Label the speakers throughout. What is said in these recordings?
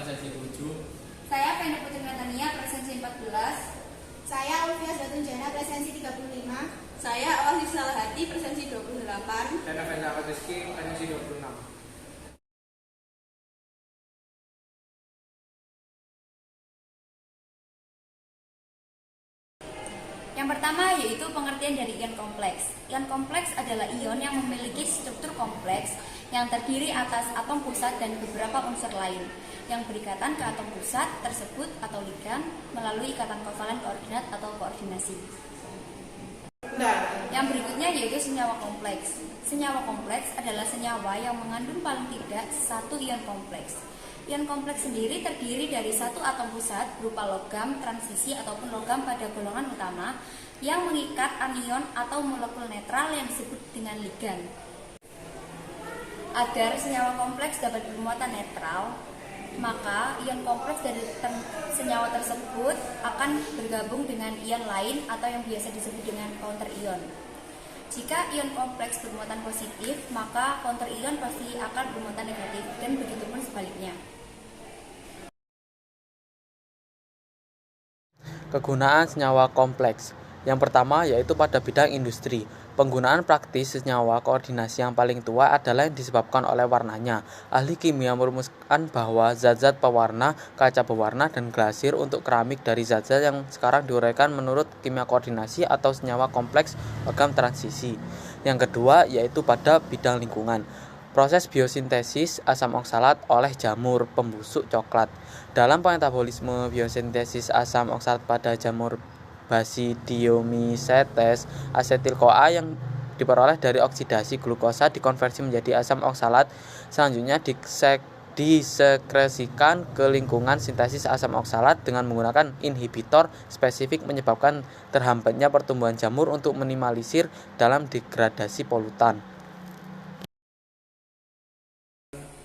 Speaker 1: presensi 7.
Speaker 2: Saya Penda Putri Natania, presensi 14.
Speaker 3: Saya Ulfias Batunjana, presensi 35.
Speaker 4: Saya Awasi Salahati, presensi 28.
Speaker 1: Dan Avenda Rizky, presensi 26.
Speaker 2: Yang pertama yaitu pengertian dari ion kompleks. Ion kompleks adalah ion yang memiliki struktur kompleks yang terdiri atas atom pusat dan beberapa unsur lain yang berikatan ke atom pusat tersebut atau ligan melalui ikatan kovalen koordinat atau koordinasi. Yang berikutnya yaitu senyawa kompleks. Senyawa kompleks adalah senyawa yang mengandung paling tidak satu ion kompleks. Ion kompleks sendiri terdiri dari satu atom pusat berupa logam, transisi, ataupun logam pada golongan utama yang mengikat anion atau molekul netral yang disebut dengan ligan. Agar senyawa kompleks dapat bermuatan netral, maka ion kompleks dari senyawa tersebut akan bergabung dengan ion lain atau yang biasa disebut dengan counter ion. Jika ion kompleks bermuatan positif, maka counter ion pasti akan bermuatan negatif dan begitupun sebaliknya.
Speaker 5: Kegunaan senyawa kompleks. Yang pertama yaitu pada bidang industri. Penggunaan praktis senyawa koordinasi yang paling tua adalah yang disebabkan oleh warnanya. Ahli kimia merumuskan bahwa zat-zat pewarna, kaca pewarna, dan glasir untuk keramik dari zat-zat yang sekarang diuraikan menurut kimia koordinasi atau senyawa kompleks logam transisi. Yang kedua yaitu pada bidang lingkungan. Proses biosintesis asam oksalat oleh jamur pembusuk coklat. Dalam metabolisme biosintesis asam oksalat pada jamur Basidiomycetes, asetil-CoA yang diperoleh dari oksidasi glukosa dikonversi menjadi asam oksalat. Selanjutnya disekresikan ke lingkungan sintesis asam oksalat dengan menggunakan inhibitor spesifik menyebabkan terhambatnya pertumbuhan jamur untuk minimalisir dalam degradasi polutan.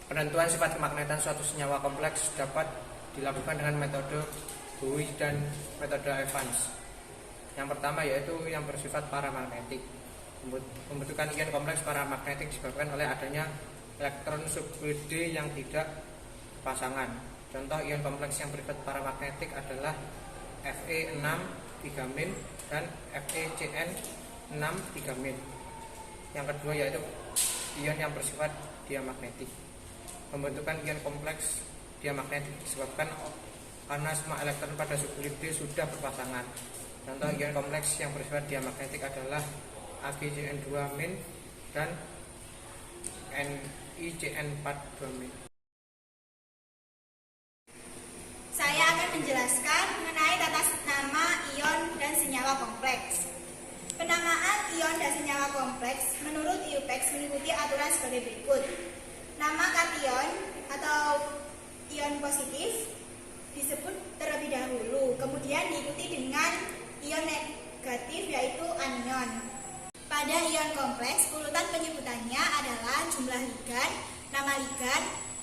Speaker 1: Penentuan sifat kemagnetan suatu senyawa kompleks dapat dilakukan dengan metode Bowie dan metode Evans. Yang pertama yaitu yang bersifat paramagnetik. Pembentukan ion kompleks paramagnetik disebabkan oleh adanya elektron subunit D yang tidak pasangan. Contoh ion kompleks yang bersifat paramagnetik adalah Fe6 3- dan FeCN6 3-. Yang kedua yaitu ion yang bersifat diamagnetik. Pembentukan ion kompleks diamagnetik disebabkan karena semua elektron pada subunit D sudah berpasangan. Contoh ion kompleks yang bersifat diamagnetik adalah AgCN2- dan NiCN4-.
Speaker 3: Saya akan menjelaskan mengenai tata nama ion dan senyawa kompleks. Penamaan ion dan senyawa kompleks menurut IUPAC mengikuti aturan sebagai berikut. Nama kation atau ion positif disebut terlebih dahulu, kemudian diikuti dengan ion negatif yaitu anion. Pada ion kompleks, urutan penyebutannya adalah jumlah ligan,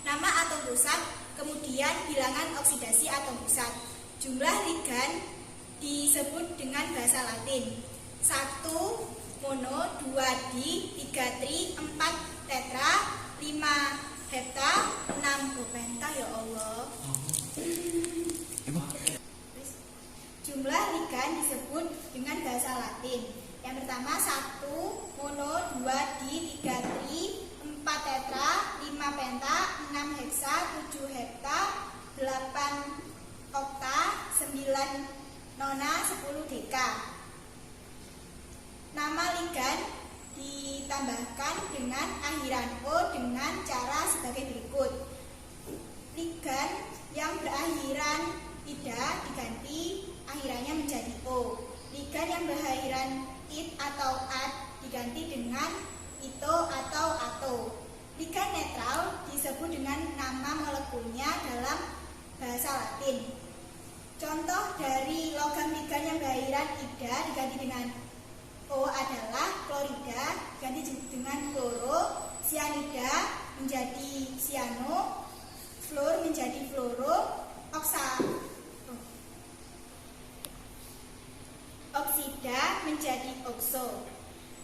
Speaker 3: nama atom pusat, kemudian bilangan oksidasi atom pusat. Jumlah ligan disebut dengan bahasa Latin 1 mono, 2 di, 3 tri, 4 tetra, 5 hepta, 6 penta. Ya Allah. Jumlah ligan disebut dengan bahasa Latin. Yang pertama 1 mono, 2 di, 3 tri, 4 tetra, 5 penta, 6 heksa, 7 hepta, 8 okta, 9 nona, 10 deka. Nama ligan ditambahkan dengan akhiran O dengan cara sebagai berikut. Ligan yang berakhiran ida diganti akhirannya menjadi O. Ligan yang berakhiran it atau at diganti dengan ito atau ato. Ligan netral disebut dengan nama molekulnya dalam bahasa Latin. Contoh dari logam ligan yang berakhiran ida diganti dengan O adalah klorida ganti dengan kloro, sianida menjadi siano, fluor menjadi fluoro, oksida menjadi okso.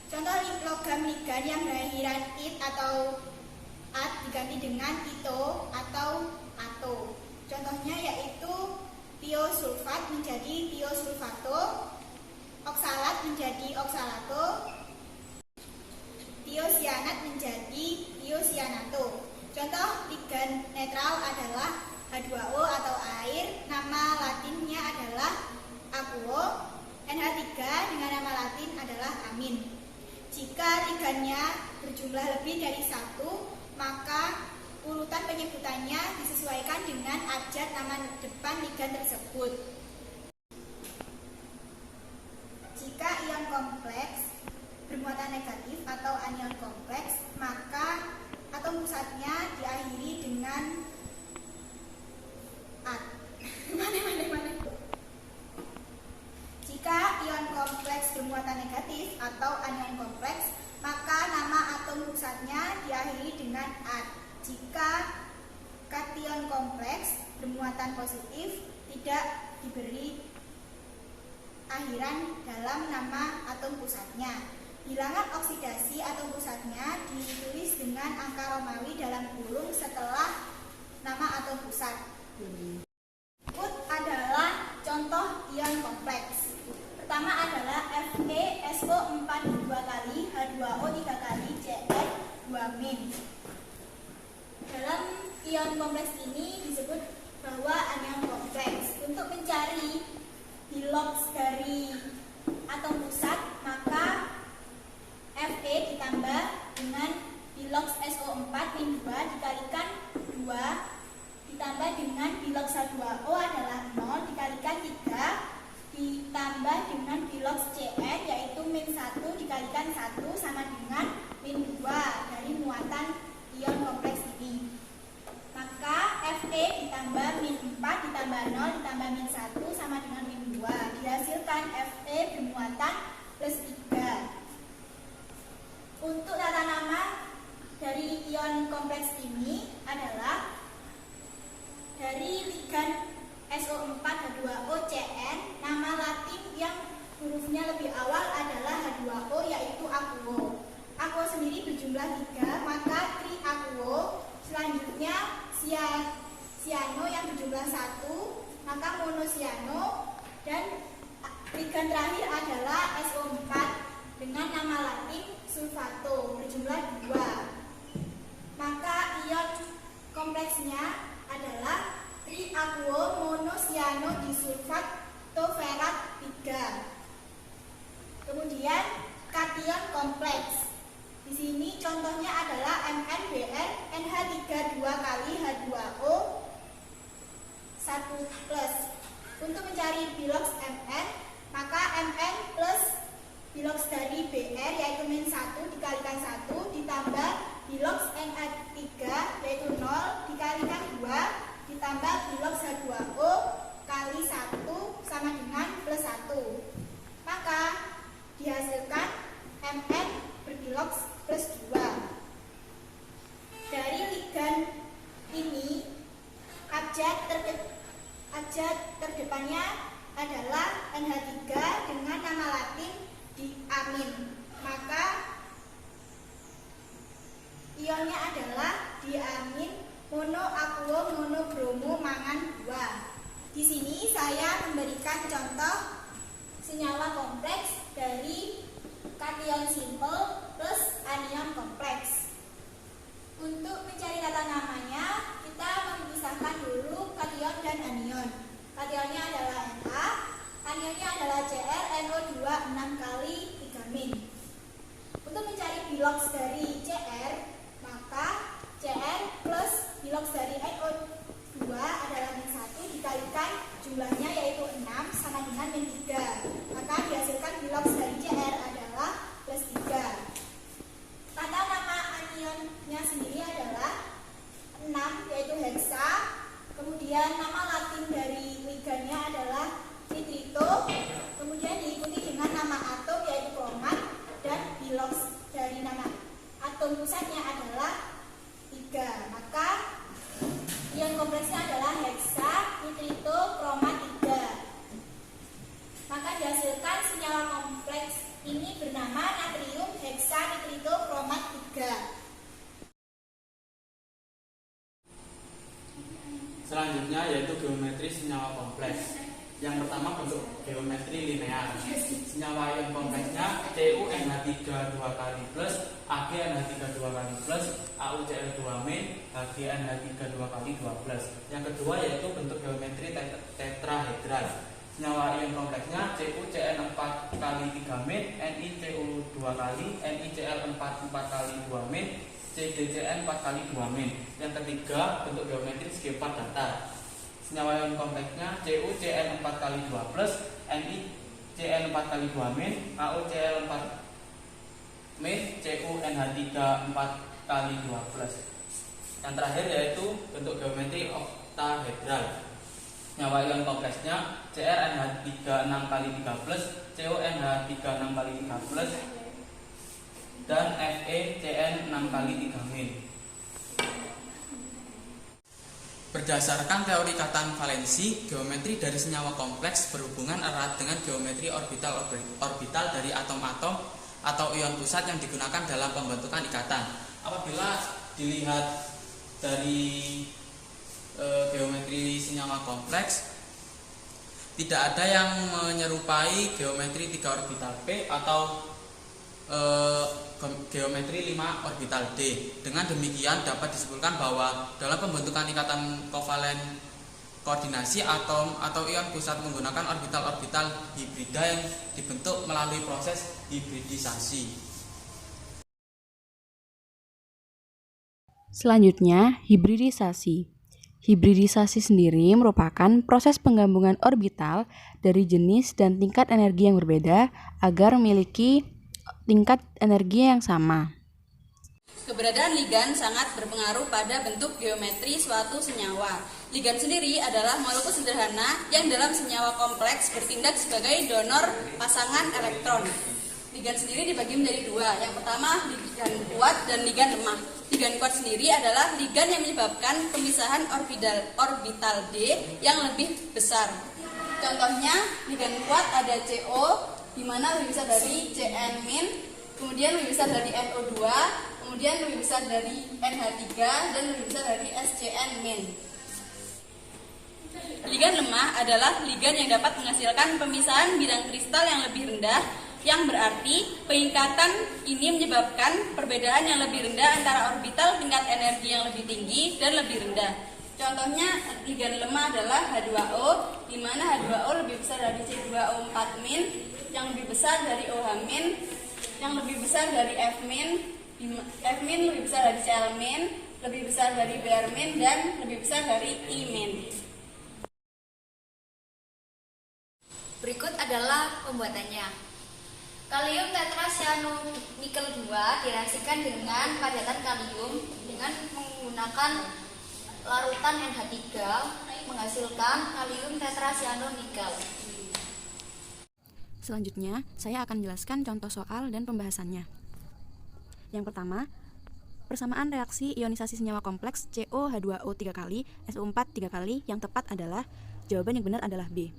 Speaker 3: Contoh logam ligan yang berakhiran it atau at diganti dengan ito atau ato. tiosulfat menjadi tiosulfato, oksalat menjadi oksalato, tiosianat menjadi tiosianato. Contoh ligan netral adalah H2O atau air, nama latinnya adalah aquo. NH3 dengan nama latin adalah amin. Jika ligannya berjumlah lebih dari satu, maka urutan penyebutannya disesuaikan dengan abjad nama depan ligan tersebut. Jika ion kompleks bermuatan negatif atau anion kompleks, maka atom pusatnya diakhiri dengan at. Jika ion kompleks bermuatan negatif atau anion kompleks, maka nama atom pusatnya diakhiri dengan at. Jika kation kompleks bermuatan positif, tidak diberi akhiran dalam nama atom pusatnya. Bilangan oksidasi atom pusatnya ditulis dengan angka Romawi dalam kurung setelah nama atom pusat. Berikut adalah contoh ion kompleks. Pertama adalah FeSO4 2 kali, H2O 3 kali, Cl 2 min. Dalam ion kompleks ini disebut bahwa anion kompleks. Untuk mencari bilox dari atom pusat, maka Fe ditambah dengan bilox SO4 min 2 dikalikan 2 ditambah dengan bilox H2O adalah 0 dikalikan 3 ditambah dengan bilox Cn yaitu min 1 dikalikan 1 sama dengan min 2 dari muatan ion kompleks ini. Maka Fe ditambah min 4 ditambah 0 ditambah min 1 sama dengan min 2. Dihasilkan Fe bermuatan plus 3. Untuk tata nama dari ion kompleks ini adalah dari ligan SO4 H2O Cn, nama latin yang hurufnya lebih awal adalah H2O yaitu aquo. Aquo sendiri berjumlah 3, maka triaquo. Selanjutnya cyano yang berjumlah 1, maka monosiano, dan ligan terakhir adalah SO4 dengan nama latin sulfato berjumlah 2. Maka ion kompleksnya adalah triaquo monosiano disulfat toferat 3. Kemudian kation kompleks. Di sini contohnya adalah MnBr NH3 2 kali H2O 1+. Untuk mencari bilox Mn, maka Mn plus bilox dari Br yaitu min 1 dikalikan 1 ditambah bilox NH3 yaitu 0 dikalikan 2 ditambah bilox H2O kali 1 sama dengan plus 1. Maka dihasilkan Mn berbilox plus 2. Dari ligan ini abjad terdepannya adalah NH3 dengan nama latin diamin. Maka ionnya adalah diamin monoaquo monobromo mangan 2. Di sini saya memberikan contoh senyawa kompleks dari kation simple plus anion kompleks. Untuk mencari tata namanya, kita memisahkan dulu kation dan anion. Kationnya adalah Na, anionnya adalah Cr NO2 6 kali 3 min. Untuk mencari bilox dari Cr, maka Cr plus bilox dari NO2 adalah min 1 dikalikan jumlahnya yaitu 6 sama dengan min 3. Maka dihasilkan bilox dari Cr adalah plus 3. Tata nama anionnya sendiri adalah 6 yaitu heksa. Kemudian nama latin dari ligannya adalah nitrito. Kemudian diikuti dengan nama atom yaitu kromat, dan bilox dari nama atom pusatnya adalah 3. Maka ion kompleksnya adalah heksa, nitrito, kromat 3. Maka dihasilkan senyawa kompleks ini bernama natrium heksa nitrito kromat 3.
Speaker 5: Selanjutnya yaitu geometri senyawa kompleks. Yang pertama bentuk geometri linear. Senyawa ion kompleksnya CuNH3 2 kali plus, AgNH3 2 kali plus, AuCl2- HgNH3 2 kali 2 plus. Yang kedua yaitu bentuk geometri tetrahedral. Senyawa ion kompleksnya CuCN4 kali 3 NiCu2 kali, NiCl4 4 kali 2 CdCN 4 kali 2 Yang ketiga bentuk geometri G4 datar. Senyawa ion kompleksnya CuCN4 kali 2 plus, NiCN 4 kali 2 AuCl4 CuNH3 4 kali 2 plus. Yang terakhir yaitu bentuk geometri oktahedral. Senyawa ion kompleksnya CrNH3 6 kali 3 plus, CuNH3 6 kali 3 plus, dan FeCN 6 kali 3 Berdasarkan teori ikatan valensi, geometri dari senyawa kompleks berhubungan erat dengan geometri orbital dari atom-atom atau ion pusat yang digunakan dalam pembentukan ikatan. Apabila dilihat dari geometri senyawa kompleks, tidak ada yang menyerupai geometri 3 orbital P atau geometri 5 orbital D. Dengan demikian dapat disimpulkan bahwa dalam pembentukan ikatan kovalen koordinasi atom atau ion pusat menggunakan orbital-orbital hibrida yang dibentuk melalui proses hibridisasi.
Speaker 6: Selanjutnya, hibridisasi. Hibridisasi sendiri merupakan proses penggabungan orbital dari jenis dan tingkat energi yang berbeda agar memiliki tingkat energi yang sama.
Speaker 4: Keberadaan ligan sangat berpengaruh pada bentuk geometri suatu senyawa. Ligan sendiri adalah molekul sederhana yang dalam senyawa kompleks bertindak sebagai donor pasangan elektron. Ligan sendiri dibagi menjadi dua. Yang pertama, ligan kuat dan ligan lemah. Ligan kuat sendiri adalah ligan yang menyebabkan pemisahan orbital D yang lebih besar. Contohnya, ligan kuat ada CO, di mana lebih besar dari Cn-, kemudian lebih besar dari NO2, kemudian lebih besar dari NH3, dan lebih besar dari SCN-. Ligan lemah adalah ligan yang dapat menghasilkan pemisahan bidang kristal yang lebih rendah, yang berarti pengikatan ini menyebabkan perbedaan yang lebih rendah antara orbital tingkat energi yang lebih tinggi dan lebih rendah. Contohnya, ligan lemah adalah H2O, di mana H2O lebih besar dari C2O4-, yang lebih besar dari OH-, yang lebih besar dari F-, F- lebih besar dari Cl-, lebih besar dari Br-, dan lebih besar dari I-.
Speaker 2: Berikut adalah pembuatannya. Kalium tetracyanonikel 2 direaksikan dengan padatan kalium dengan menggunakan larutan NH3 menghasilkan kalium tetracyanonikel.
Speaker 6: Selanjutnya, saya akan jelaskan contoh soal dan pembahasannya. Yang pertama, persamaan reaksi ionisasi senyawa kompleks COH2O 3 kali, SO4 3 kali yang tepat adalah, jawaban yang benar adalah B.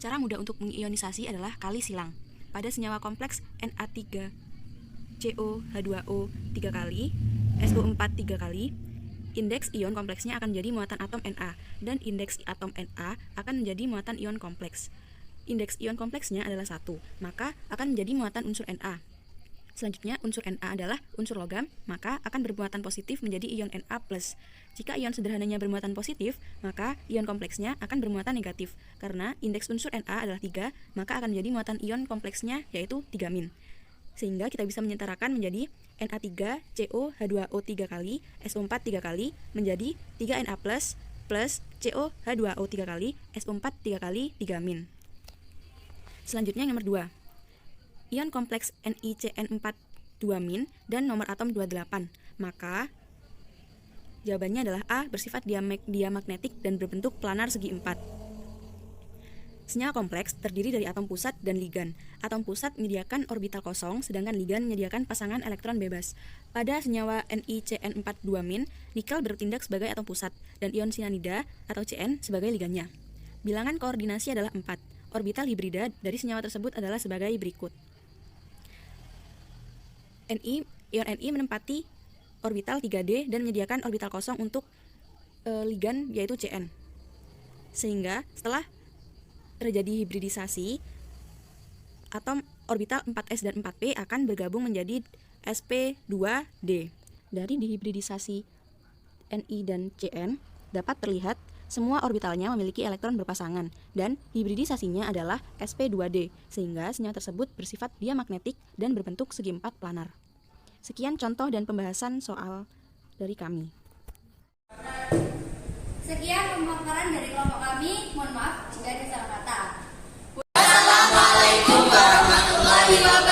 Speaker 6: Cara mudah untuk mengionisasi adalah kali silang. Pada senyawa kompleks Na3 COH2O 3 kali, SO4 3 kali, indeks ion kompleksnya akan menjadi muatan atom Na, dan indeks atom Na akan menjadi muatan ion kompleks. Indeks ion kompleksnya adalah 1, maka akan menjadi muatan unsur Na. Selanjutnya, unsur Na adalah unsur logam, maka akan bermuatan positif menjadi ion Na+. Jika ion sederhananya bermuatan positif, maka ion kompleksnya akan bermuatan negatif. Karena indeks unsur Na adalah 3, maka akan menjadi muatan ion kompleksnya yaitu 3-. Sehingga kita bisa menyetarakan menjadi Na3 COH2O 3 kali, SO4 3 kali menjadi 3Na+, plus COH2O 3 kali, SO4 3 kali 3-. Selanjutnya yang nomor 2. Ion kompleks NiCN4 2- dan nomor atom 28. Maka jawabannya adalah A, bersifat diamagnetik dan berbentuk planar segi 4. Senyawa kompleks terdiri dari atom pusat dan ligan. Atom pusat menyediakan orbital kosong, sedangkan ligan menyediakan pasangan elektron bebas. Pada senyawa NiCN4 2-, nikel bertindak sebagai atom pusat, dan ion sianida atau Cn sebagai ligannya. Bilangan koordinasi adalah 4. Orbital hibrida dari senyawa tersebut adalah sebagai berikut. Ion Ni menempati orbital 3D dan menyediakan orbital kosong untuk ligan yaitu Cn. Sehingga setelah terjadi hibridisasi, atom orbital 4s dan 4p akan bergabung menjadi sp2d. Dari dihibridisasi Ni dan Cn dapat terlihat semua orbitalnya memiliki elektron berpasangan dan hibridisasinya adalah sp2d, sehingga senyawa tersebut bersifat diamagnetik dan berbentuk segi empat planar. Sekian contoh dan pembahasan soal dari kami.
Speaker 2: Sekian pemaparan dari kelompok kami. Mohon maaf jika ada salah kata.
Speaker 4: Wassalamualaikum warahmatullahi wabarakatuh.